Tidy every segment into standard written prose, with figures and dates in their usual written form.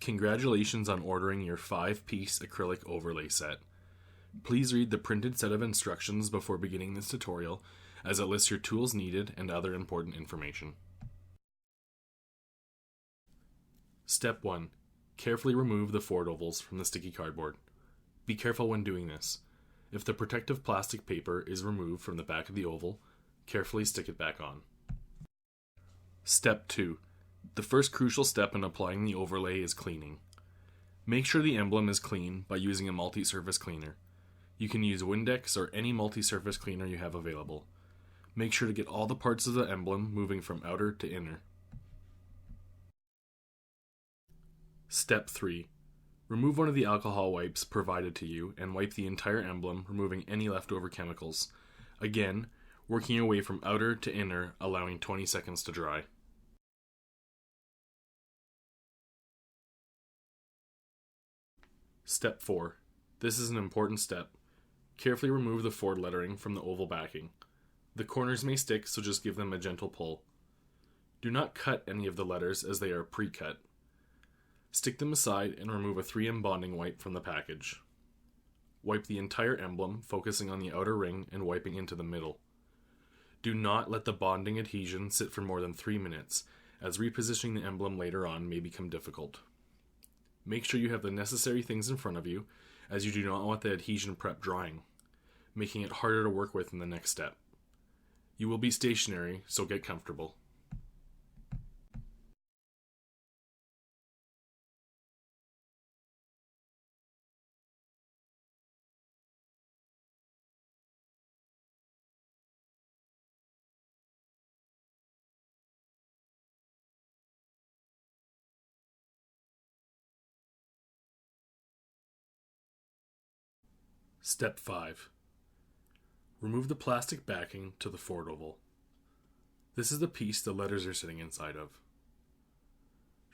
Congratulations on ordering your 5-piece acrylic overlay set. Please read the printed set of instructions before beginning this tutorial, as it lists your tools needed and other important information. Step 1. Carefully remove the Ford ovals from the sticky cardboard. Be careful when doing this. If the protective plastic paper is removed from the back of the oval, carefully stick it back on. Step 2. The first crucial step in applying the overlay is cleaning. Make sure the emblem is clean by using a multi-surface cleaner. You can use Windex or any multi-surface cleaner you have available. Make sure to get all the parts of the emblem moving from outer to inner. Step 3. Remove one of the alcohol wipes provided to you and wipe the entire emblem, removing any leftover chemicals. Again, working your way from outer to inner, allowing 20 seconds to dry. Step 4. This is an important step. Carefully remove the Ford lettering from the oval backing. The corners may stick, so just give them a gentle pull. Do not cut any of the letters as they are pre-cut. Stick them aside and remove a 3M bonding wipe from the package. Wipe the entire emblem, focusing on the outer ring and wiping into the middle. Do not let the bonding adhesion sit for more than 3 minutes, as repositioning the emblem later on may become difficult. Make sure you have the necessary things in front of you, as you do not want the adhesion prep drying, making it harder to work with in the next step. You will be stationary, so get comfortable. Step 5. Remove the plastic backing to the Ford oval. This is the piece the letters are sitting inside of.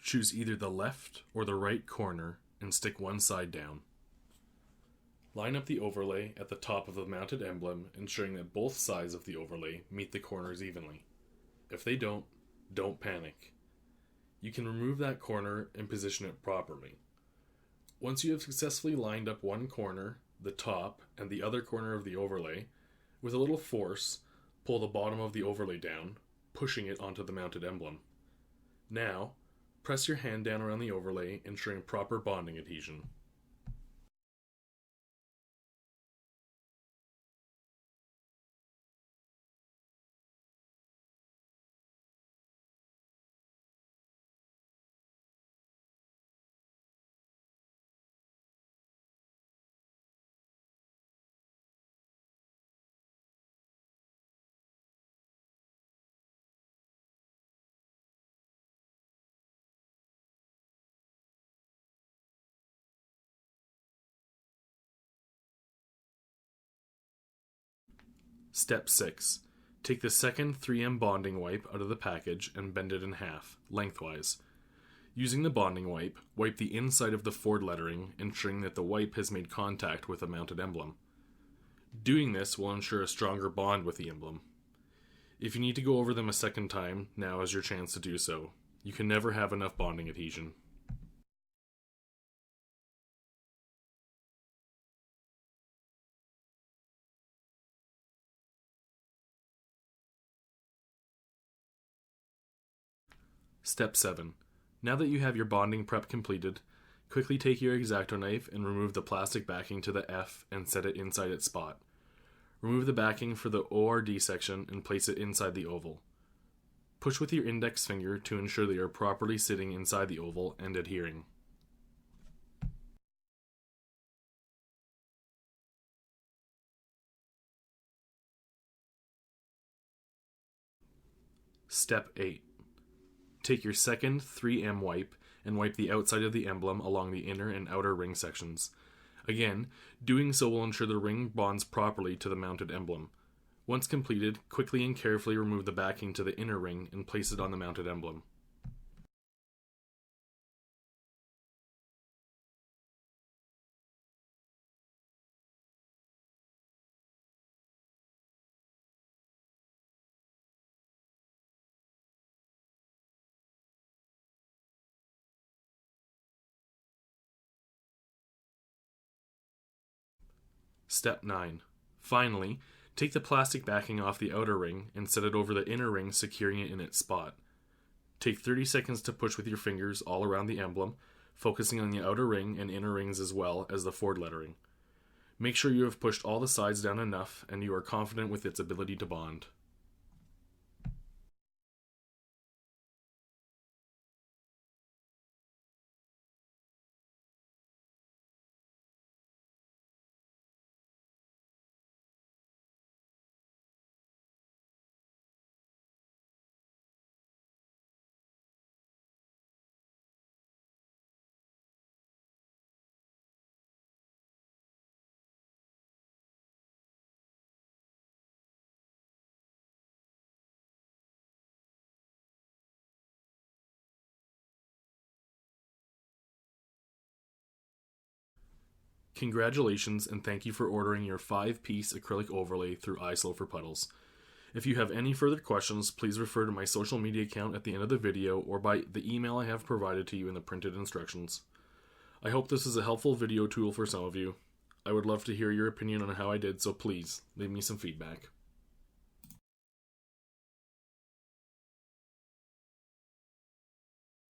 Choose either the left or the right corner and stick one side down. Line up the overlay at the top of the mounted emblem, ensuring that both sides of the overlay meet the corners evenly. If they don't panic. You can remove that corner and position it properly. Once you have successfully lined up one corner, the top, and the other corner of the overlay, with a little force, pull the bottom of the overlay down, pushing it onto the mounted emblem. Now, press your hand down around the overlay, ensuring proper bonding adhesion. Step 6. Take the second 3M bonding wipe out of the package and bend it in half, lengthwise. Using the bonding wipe, wipe the inside of the Ford lettering, ensuring that the wipe has made contact with the mounted emblem. Doing this will ensure a stronger bond with the emblem. If you need to go over them a second time, now is your chance to do so. You can never have enough bonding adhesion. Step 7. Now that you have your bonding prep completed, quickly take your X-Acto knife and remove the plastic backing to the F and set it inside its spot. Remove the backing for the ORD section and place it inside the oval. Push with your index finger to ensure they are properly sitting inside the oval and adhering. Step 8. Take your second 3M wipe and wipe the outside of the emblem along the inner and outer ring sections. Again, doing so will ensure the ring bonds properly to the mounted emblem. Once completed, quickly and carefully remove the backing to the inner ring and place it on the mounted emblem. Step 9. Finally, take the plastic backing off the outer ring and set it over the inner ring, securing it in its spot. Take 30 seconds to push with your fingers all around the emblem, focusing on the outer ring and inner rings as well as the Ford lettering. Make sure you have pushed all the sides down enough and you are confident with its ability to bond. Congratulations and thank you for ordering your 5-piece acrylic overlay through iSlow for Puddles. If you have any further questions, please refer to my social media account at the end of the video or by the email I have provided to you in the printed instructions. I hope this is a helpful video tool for some of you. I would love to hear your opinion on how I did, so please leave me some feedback.